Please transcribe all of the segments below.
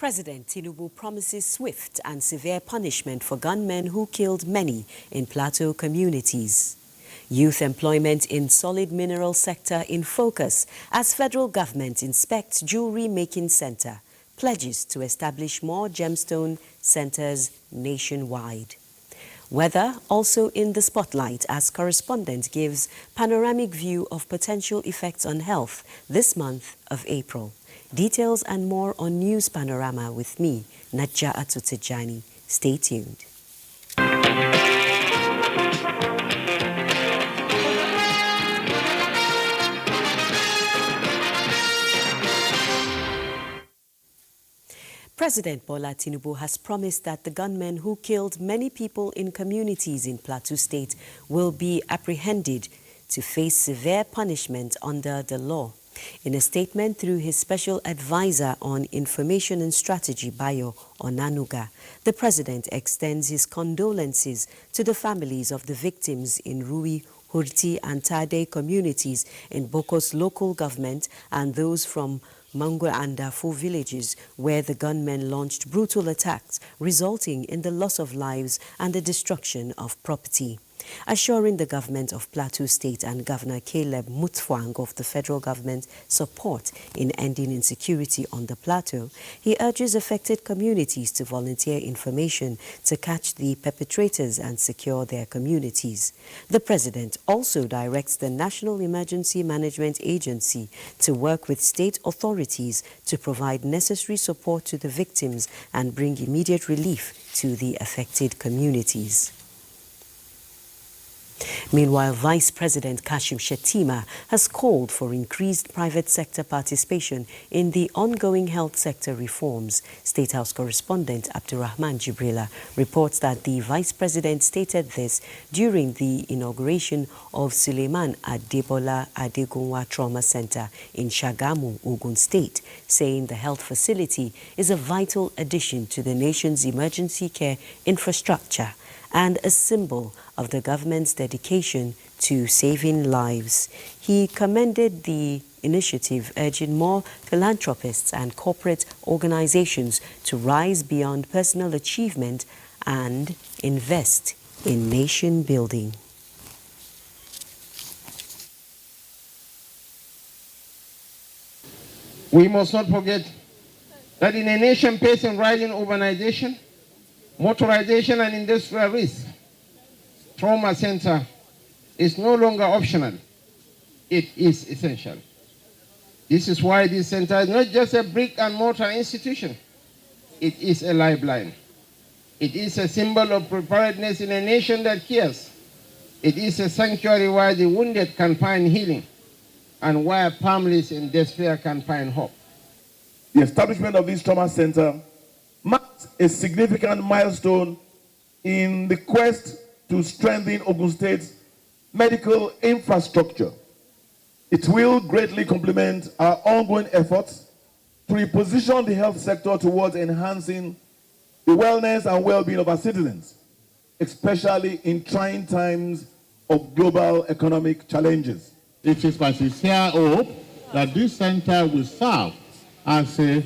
President Tinubu promises swift and severe punishment for gunmen who killed many in Plateau communities. Youth employment in solid mineral sector in focus as federal government inspects jewelry making center, pledges to establish more gemstone centers nationwide. Weather also in the spotlight as correspondent gives panoramic view of potential effects on health this month of April. Details and more on News Panorama with me, Naja'atu Tijani. Stay tuned. President Bola Tinubu has promised that the gunmen who killed many people in communities in Plateau State will be apprehended to face severe punishment under the law. In a statement through his special advisor on information and strategy, Bayo Onanuga, the president extends his condolences to the families of the victims in Rui, Hurti and Tade communities in Boko's local government and those from Mango and Darfur villages where the gunmen launched brutal attacks, resulting in the loss of lives and the destruction of property. Assuring the government of Plateau State and Governor Caleb Mutfwang of the federal government support in ending insecurity on the plateau, he urges affected communities to volunteer information to catch the perpetrators and secure their communities. The president also directs the National Emergency Management Agency to work with state authorities to provide necessary support to the victims and bring immediate relief to the affected communities. Meanwhile, Vice President Kashim Shettima has called for increased private sector participation in the ongoing health sector reforms. State House correspondent Abdurrahman Jibrila reports that the Vice President stated this during the inauguration of Suleiman Adebola Adegunwa Trauma Center in Shagamu, Ogun State, saying the health facility is a vital addition to the nation's emergency care infrastructure and a symbol of the government's dedication to saving lives. He commended the initiative, urging more philanthropists and corporate organizations to rise beyond personal achievement and invest in nation building. We must not forget that in a nation facing rising urbanization, motorization and industrial risk, trauma center is no longer optional. It is essential. This is why this center is not just a brick and mortar institution. It is a lifeline. It is a symbol of preparedness in a nation that cares. It is a sanctuary where the wounded can find healing and where families in despair can find hope. The establishment of this trauma center marks a significant milestone in the quest to strengthen Ogun State's medical infrastructure. It will greatly complement our ongoing efforts to reposition the health sector towards enhancing the wellness and well-being of our citizens, especially in trying times of global economic challenges. It is my sincere hope that this center will serve as a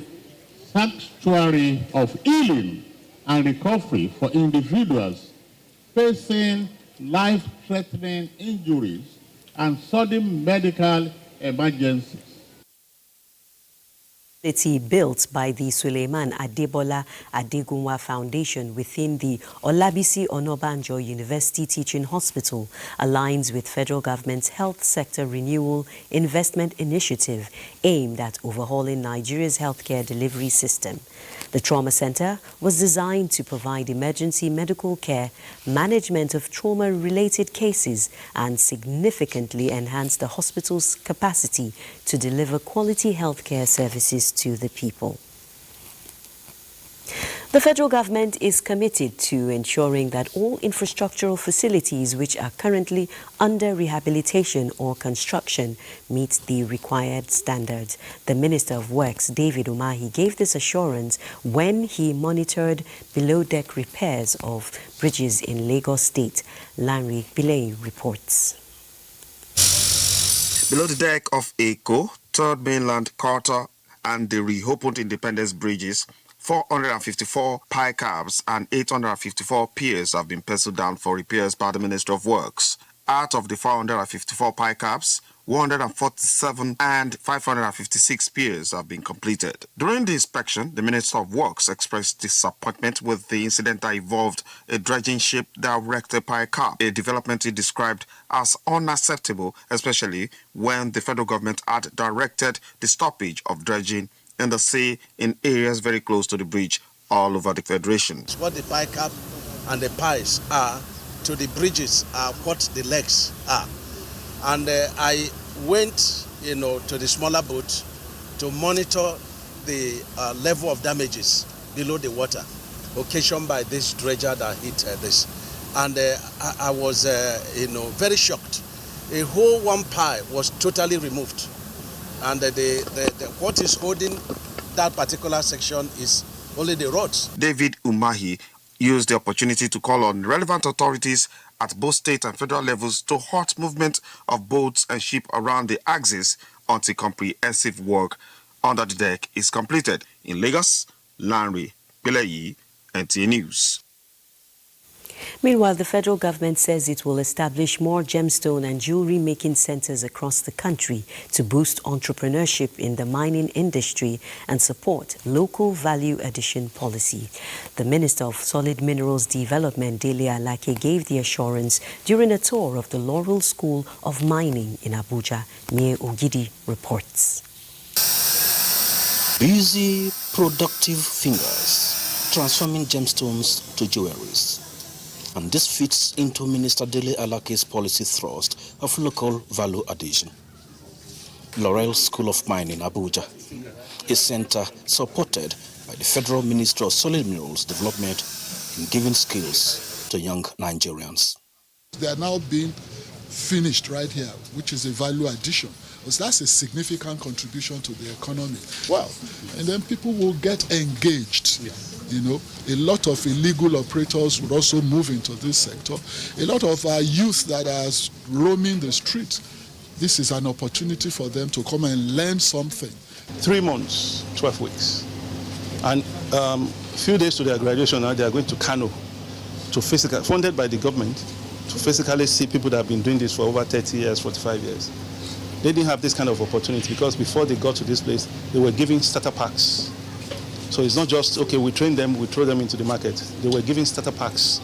sanctuary of healing and recovery for individuals facing life-threatening injuries and sudden medical emergencies. Built by the Suleiman Adebola Adegunwa Foundation within the Olabisi Onabanjo University Teaching Hospital aligns with federal government's health sector renewal investment initiative aimed at overhauling Nigeria's healthcare delivery system. The trauma center was designed to provide emergency medical care, management of trauma-related cases, and significantly enhance the hospital's capacity to deliver quality healthcare services to the people. The federal government is committed to ensuring that all infrastructural facilities which are currently under rehabilitation or construction meet the required standards. The Minister of Works, David Umahi, gave this assurance when he monitored below-deck repairs of bridges in Lagos State. Lanre Bilay reports. Below the deck of Eko, Third Mainland, Carter, and the reopened Independence bridges 454 pie cabs and 854 piers have been penciled down for repairs by the Ministry of Works. Out of the 454 pie cabs, 147 and 556 piers have been completed. During the inspection, the Minister of Works expressed disappointment with the incident that involved a dredging ship that wrecked a pie cab, a development he described as unacceptable, especially when the federal government had directed the stoppage of dredging in the sea in areas very close to the bridge all over the Federation. What the pie cap and the pies are to the bridges are what the legs are. And I went, to the smaller boat to monitor the level of damages below the water occasioned by this dredger that hit this. And I was, very shocked. A whole one pie was totally removed. And what is holding that particular section is only the rods. David Umahi used the opportunity to call on relevant authorities at both state and federal levels to halt movement of boats and ships around the axis until comprehensive work under the deck is completed. In Lagos, Lanre Peleyi, NTA News. Meanwhile, the federal government says it will establish more gemstone and jewelry making centers across the country to boost entrepreneurship in the mining industry and support local value addition policy. The Minister of Solid Minerals Development, Dele Alake, gave the assurance during a tour of the Laurel School of Mining in Abuja. Mie Ogidi reports. Busy, productive fingers transforming gemstones to jewelries. And this fits into Minister Dele Alake's policy thrust of local value addition. Laurel School of Mining, Abuja, a center supported by the Federal Ministry of Solid Minerals Development in giving skills to young Nigerians. They are now being finished right here, which is a value addition. Because that's a significant contribution to the economy. Wow. And then people will get engaged. Yeah. A lot of illegal operators would also move into this sector. A lot of our youth that are roaming the streets, this is an opportunity for them to come and learn something. 3 months, 12 weeks. And a few days to their graduation, now they are going to Kano, funded by the government, to physically see people that have been doing this for over 30 years, 45 years. They didn't have this kind of opportunity because before they got to this place, they were giving starter packs. So it's not just, okay, we train them, we throw them into the market. They were giving starter packs.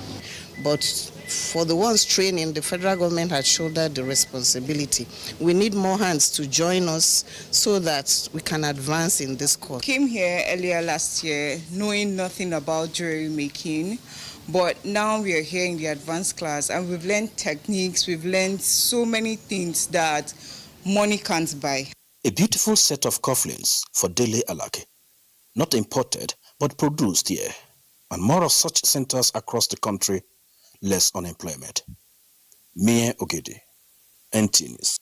But for the ones training, the federal government had shouldered the responsibility. We need more hands to join us so that we can advance in this course. Came here earlier last year knowing nothing about jewelry making, but now we are here in the advanced class and we've learned techniques, we've learned so many things that money can't buy. A beautiful set of cufflinks for Dele Alake. Not imported, but produced here. And more of such centers across the country, less unemployment. Mie Ogede, NTA News.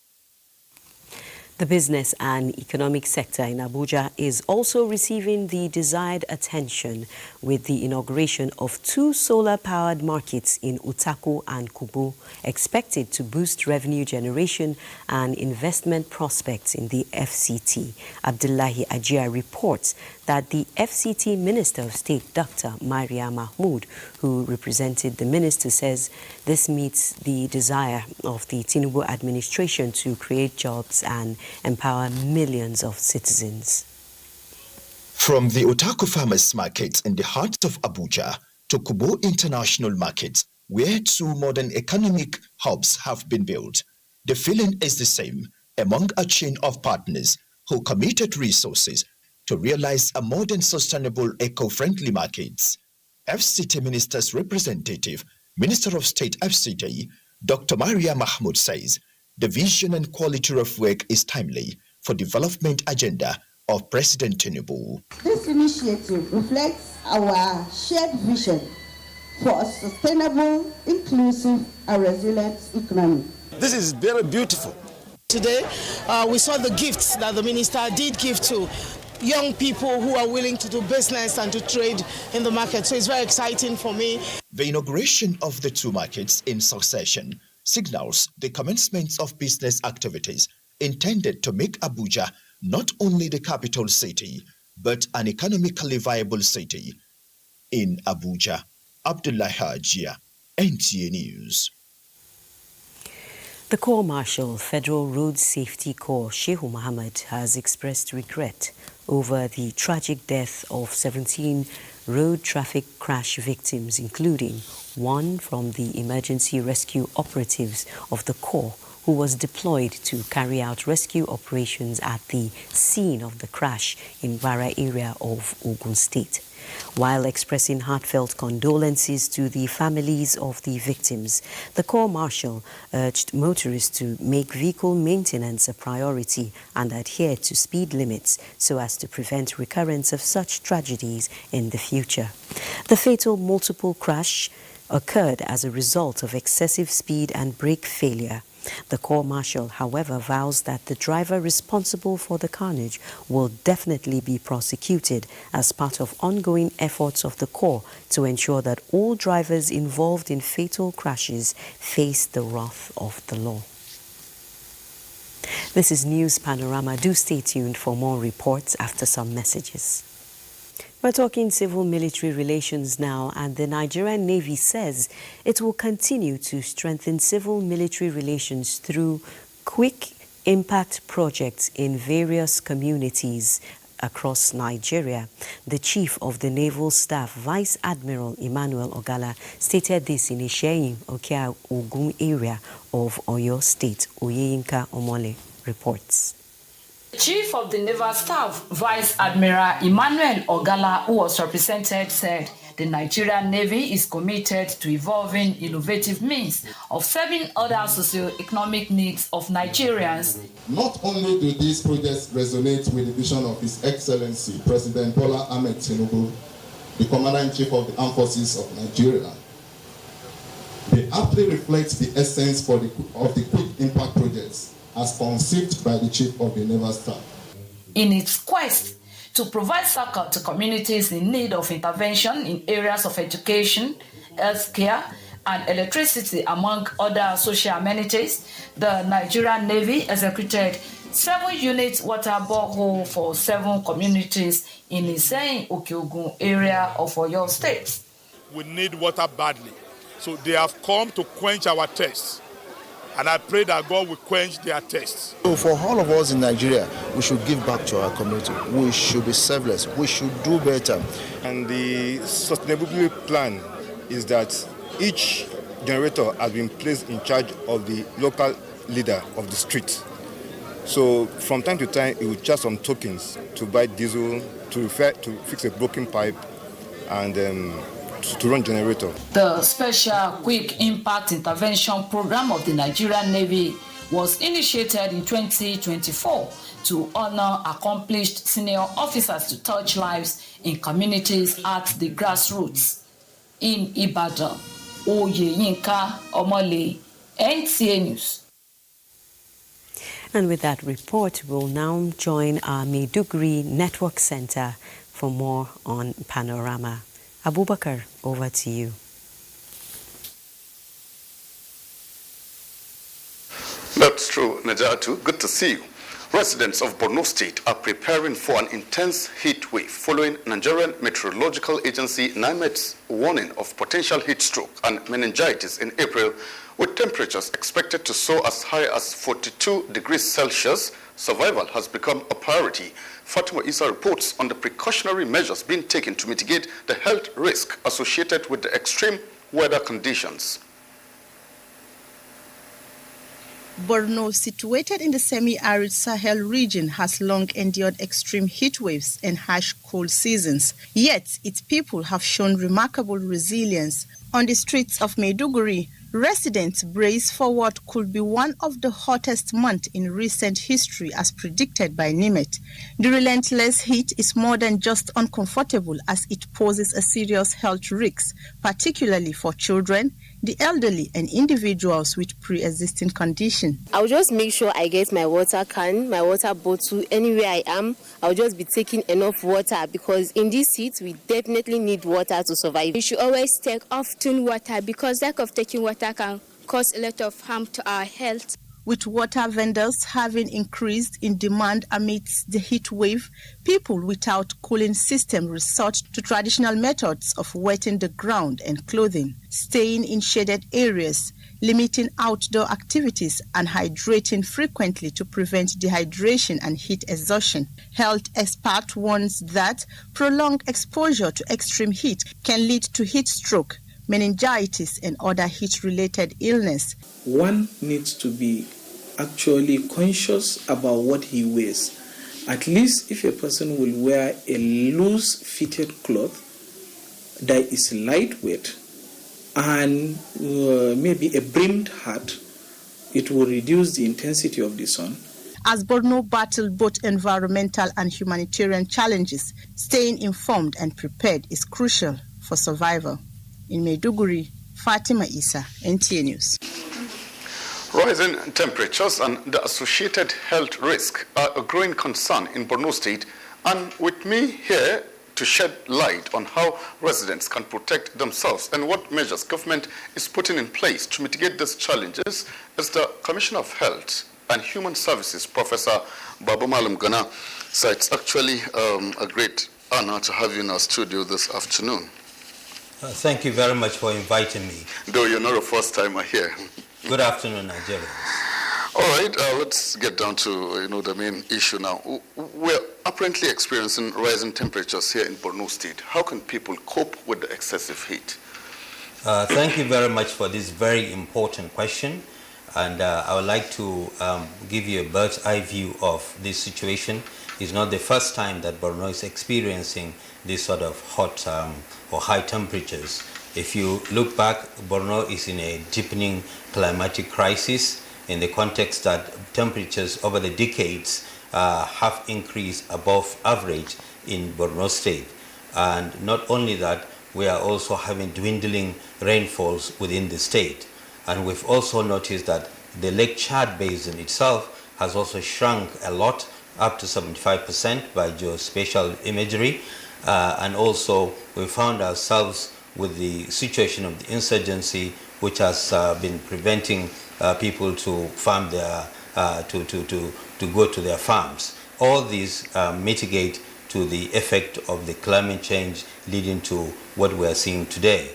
The business and economic sector in Abuja is also receiving the desired attention with the inauguration of 2 solar-powered markets in Utako and Kubo, expected to boost revenue generation and investment prospects in the FCT. Abdullahi Ajia reports that the FCT Minister of State, Dr. Maria Mahmood, who represented the minister, says this meets the desire of the Tinubu administration to create jobs and empower millions of citizens. From the Utako Farmers Market in the heart of Abuja to Kubo International Market, where 2 modern economic hubs have been built, the feeling is the same among a chain of partners who committed resources to realize a modern, sustainable, eco-friendly markets. FCT Minister's representative, Minister of State FCT, Dr. Maria Mahmood says the vision and quality of work is timely for development agenda of President Tinubu. This initiative reflects our shared vision for a sustainable, inclusive, and resilient economy. This is very beautiful. Today, we saw the gifts that the minister did give to young people who are willing to do business and to trade in the market. So it's very exciting for me. The inauguration of the 2 markets in succession signals the commencement of business activities intended to make Abuja not only the capital city, but an economically viable city. In Abuja, Abdullah Hajia, NTA News. The Corps Marshal, Federal Road Safety Corps, Shehu Mohammed, has expressed regret over the tragic death of 17 road traffic crash victims, including one from the emergency rescue operatives of the Corps, who was deployed to carry out rescue operations at the scene of the crash in Bara area of Ogun State. While expressing heartfelt condolences to the families of the victims, the Corps Marshal urged motorists to make vehicle maintenance a priority and adhere to speed limits so as to prevent recurrence of such tragedies in the future. The fatal multiple crash occurred as a result of excessive speed and brake failure. The Corps Marshal, however, vows that the driver responsible for the carnage will definitely be prosecuted as part of ongoing efforts of the Corps to ensure that all drivers involved in fatal crashes face the wrath of the law. This is News Panorama. Do stay tuned for more reports after some messages. We're talking civil-military relations now, and the Nigerian Navy says it will continue to strengthen civil-military relations through quick impact projects in various communities across Nigeria. The Chief of the Naval Staff, Vice Admiral Emmanuel Ogala, stated this in Isheyin, Okea Ogun area of Oyo State. Oyeyinka Omole reports. Chief of the Naval Staff, Vice Admiral Emmanuel Ogala, who was represented, said the Nigerian Navy is committed to evolving innovative means of serving other socio-economic needs of Nigerians. Not only do these projects resonate with the vision of His Excellency President Bola Ahmed Tinubu, the Commander-in-Chief of the Armed Forces of Nigeria, they aptly reflect the essence of the quick impact projects as conceived by the Chief of the Naval Staff. In its quest to provide succor to communities in need of intervention in areas of education, healthcare, and electricity, among other social amenities, the Nigerian Navy executed 7-unit water borehole for 7 communities in the Isheyin Okeogun area of Oyo State. We need water badly, so they have come to quench our thirst. And I pray that God will quench their thirst. So for all of us in Nigeria, we should give back to our community. We should be selfless. We should do better. And the sustainability plan is that each generator has been placed in charge of the local leader of the street. So from time to time, it will charge some tokens to buy diesel, to fix a broken pipe, and to run generator. The Special Quick Impact Intervention Program of the Nigerian Navy was initiated in 2024 to honor accomplished senior officers to touch lives in communities at the grassroots. In Ibadan, Oyeyinka Omole, NTA News. And with that report, we'll now join our Maiduguri Network Center for more on Panorama. Abubakar, over to you. That's true, Najatu. Good to see you. Residents of Borno State are preparing for an intense heat wave following Nigerian Meteorological Agency NIMET's warning of potential heat stroke and meningitis in April, with temperatures expected to soar as high as 42 degrees Celsius. Survival has become a priority. Fatima Isa reports on the precautionary measures being taken to mitigate the health risk associated with the extreme weather conditions. Borno, situated in the semi-arid Sahel region, has long endured extreme heat waves and harsh cold seasons. Yet, its people have shown remarkable resilience. On the streets of Maiduguri, residents brace for what could be one of the hottest months in recent history as predicted by NIMET. The relentless heat is more than just uncomfortable, as it poses a serious health risk, particularly for children, the elderly, and individuals with pre-existing conditions. I'll just make sure I get my water can, my water bottle, anywhere I am. I'll just be taking enough water, because in this heat, we definitely need water to survive. We should always take often water, because lack of taking water can cause a lot of harm to our health. With water vendors having increased in demand amidst the heat wave, people without cooling system resort to traditional methods of wetting the ground and clothing, staying in shaded areas, limiting outdoor activities, and hydrating frequently to prevent dehydration and heat exhaustion. Health expert warns that prolonged exposure to extreme heat can lead to heat stroke, meningitis, and other heat-related illness. One needs to be actually conscious about what he wears. At least if a person will wear a loose-fitted cloth that is lightweight and maybe a brimmed hat, it will reduce the intensity of the sun. As Borno battled both environmental and humanitarian challenges, staying informed and prepared is crucial for survival. In Maiduguri, Fatima Isa, NTA News. Rising temperatures and the associated health risk are a growing concern in Borno State, and with me here to shed light on how residents can protect themselves and what measures government is putting in place to mitigate these challenges is the Commissioner of Health and Human Services, Professor Babu Malam Gana. So it's actually a great honor to have you in our studio this afternoon. Thank you very much for inviting me. Though you're not a first timer here. Good afternoon, Nigerians. All right, let's get down to the main issue now. We're apparently experiencing rising temperatures here in Borno State. How can people cope with the excessive heat? Thank you very much for this very important question. And I would like to give you a bird's eye view of this situation. It's not the first time that Borno is experiencing this sort of hot or high temperatures. If you look back, Borno is in a deepening climatic crisis in the context that temperatures over the decades have increased above average in Borno State. And not only that, we are also having dwindling rainfalls within the state. And we've also noticed that the Lake Chad Basin itself has also shrunk a lot, up to 75% by geospatial imagery. And also we found ourselves with the situation of the insurgency, which has been preventing people to farm their, to go to their farms. All these mitigate to the effect of the climate change leading to what we are seeing today.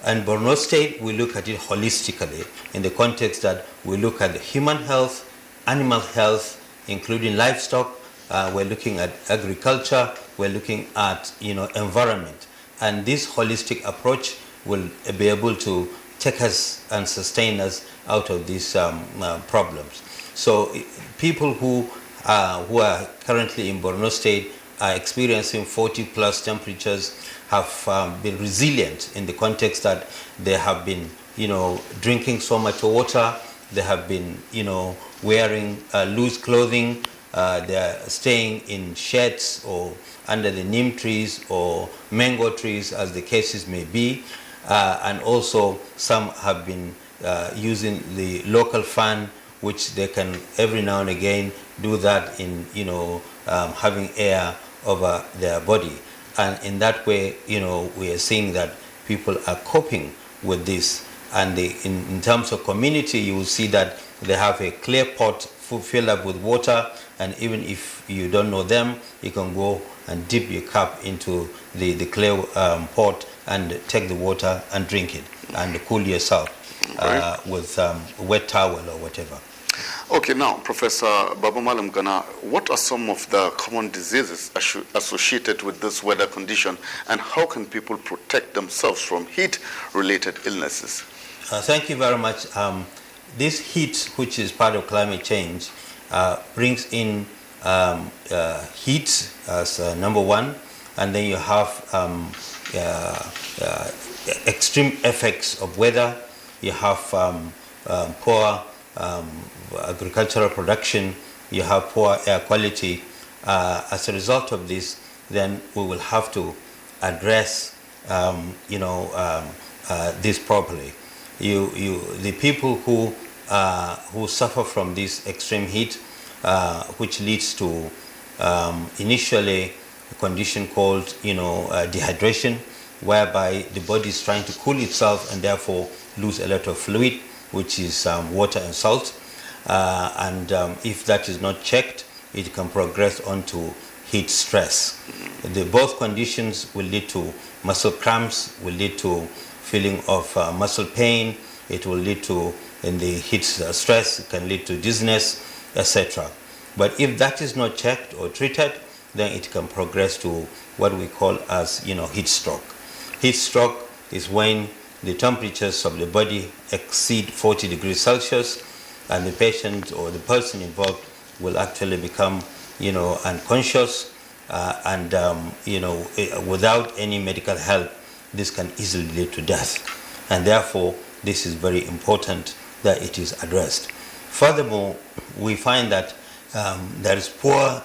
And Borno State, we look at it holistically in the context that we look at human health, animal health, including livestock. We're looking at agriculture. We're looking at environment. And this holistic approach will be able to take us and sustain us out of these problems. So people who are currently in Borno State are experiencing 40+ temperatures have been resilient in the context that they have been, drinking so much water. They have been, wearing loose clothing. They are staying in sheds or under the neem trees or mango trees, as the cases may be. And also some have been using the local fan, which they can every now and again do that in, having air over their body. And in that way, we are seeing that people are coping with this. And in terms of community, you will see that they have a clear pot filled up with water. And even if you don't know them, you can go and dip your cup into the clear pot and take the water and drink it and cool yourself with a wet towel or whatever. Okay, now, Professor Babu Malam Gana, what are some of the common diseases associated with this weather condition, and how can people protect themselves from heat-related illnesses? Thank you very much. This heat, which is part of climate change, brings in heat as number one, and then you have extreme effects of weather. You have poor agricultural production, you have poor air quality. As a result of this, then we will have to address this properly. The people who suffer from this extreme heat, which leads to initially a condition called dehydration, whereby the body is trying to cool itself and therefore lose a lot of fluid, which is water and salt. and if that is not checked, it can progress onto heat stress. Both conditions will lead to muscle cramps, will lead to feeling of muscle pain, it will lead to, in the heat stress, it can lead to dizziness, etc. But if that is not checked or treated, then it can progress to what we call as, heat stroke. Heat stroke is when the temperatures of the body exceed 40 degrees Celsius, and the patient or the person involved will actually become, unconscious, and without any medical help, this can easily lead to death. And therefore, this is very important that it is addressed. Furthermore, we find that there is poor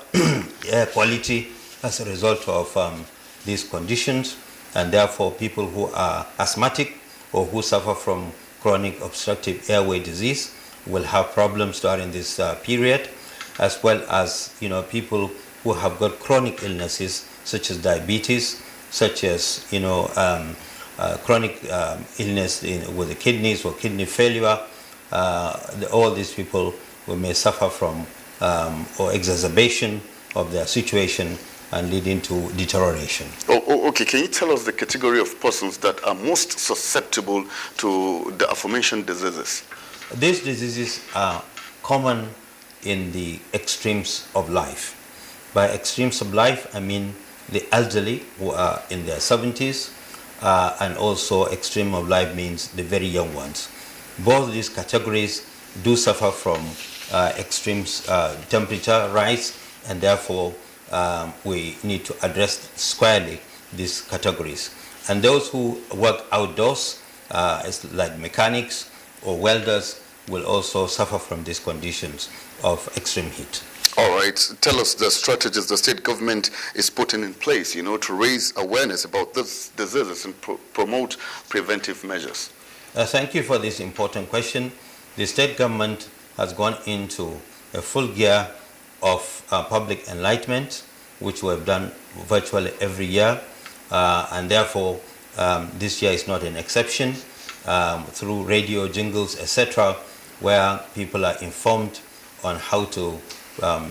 air quality as a result of these conditions, and therefore people who are asthmatic or who suffer from chronic obstructive airway disease will have problems during this period, as well as people who have got chronic illnesses such as diabetes, such as chronic illness with the kidneys or kidney failure. All these people may suffer from or exacerbation of their situation and leading to deterioration. Okay, can you tell us the category of persons that are most susceptible to the aforementioned diseases? These diseases are common in the extremes of life. By extremes of life, I mean the elderly who are in their 70s, and also extreme of life means the very young ones. Both these categories do suffer from extreme temperature rise, and therefore we need to address squarely these categories. And those who work outdoors, like mechanics or welders, will also suffer from these conditions of extreme heat. All right. Tell us the strategies the state government is putting in place, to raise awareness about these diseases and promote preventive measures. Thank you for this important question. The state government has gone into a full gear of public enlightenment, which we have done virtually every year, and therefore this year is not an exception, through radio, jingles, etc., where people are informed on how to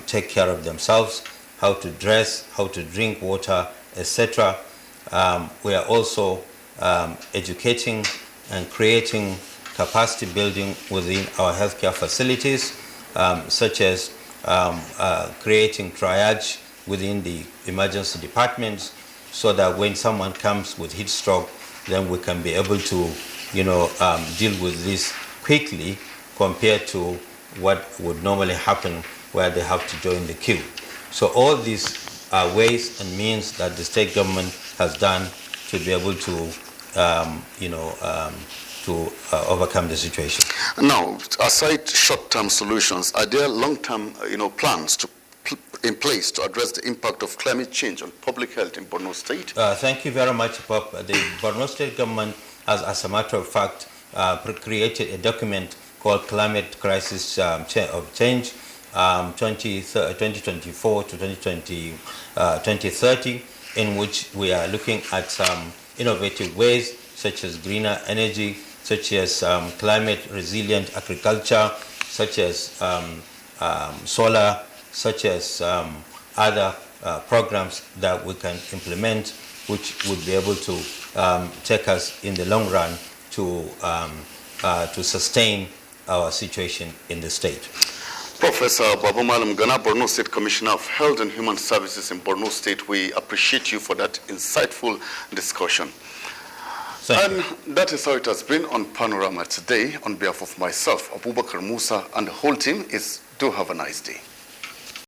take care of themselves, how to dress, how to drink water, etc. We are also educating and creating capacity building within our healthcare facilities, such as creating triage within the emergency departments, so that when someone comes with heat stroke, then we can be able to, deal with this quickly compared to what would normally happen where they have to join the queue. So all these are ways and means that the state government has done to be able to, overcome the situation. Now, aside short-term solutions, are there long-term, plans in place to address the impact of climate change on public health in Borno State? Thank you very much, Pop. The Borno State government has, as a matter of fact, created a document called Climate Crisis of Change 2024 to 2030, in which we are looking at some innovative ways, such as greener energy, such as climate resilient agriculture, such as solar, such as other programs that we can implement, which would be able to take us in the long run to sustain our situation in the state. Professor Babu Malam Gana, Borno State Commissioner of Health and Human Services in Borno State, we appreciate you for that insightful discussion. And that is how it has been on Panorama today. On behalf of myself, Abubakar Musa, and the whole team, do have a nice day.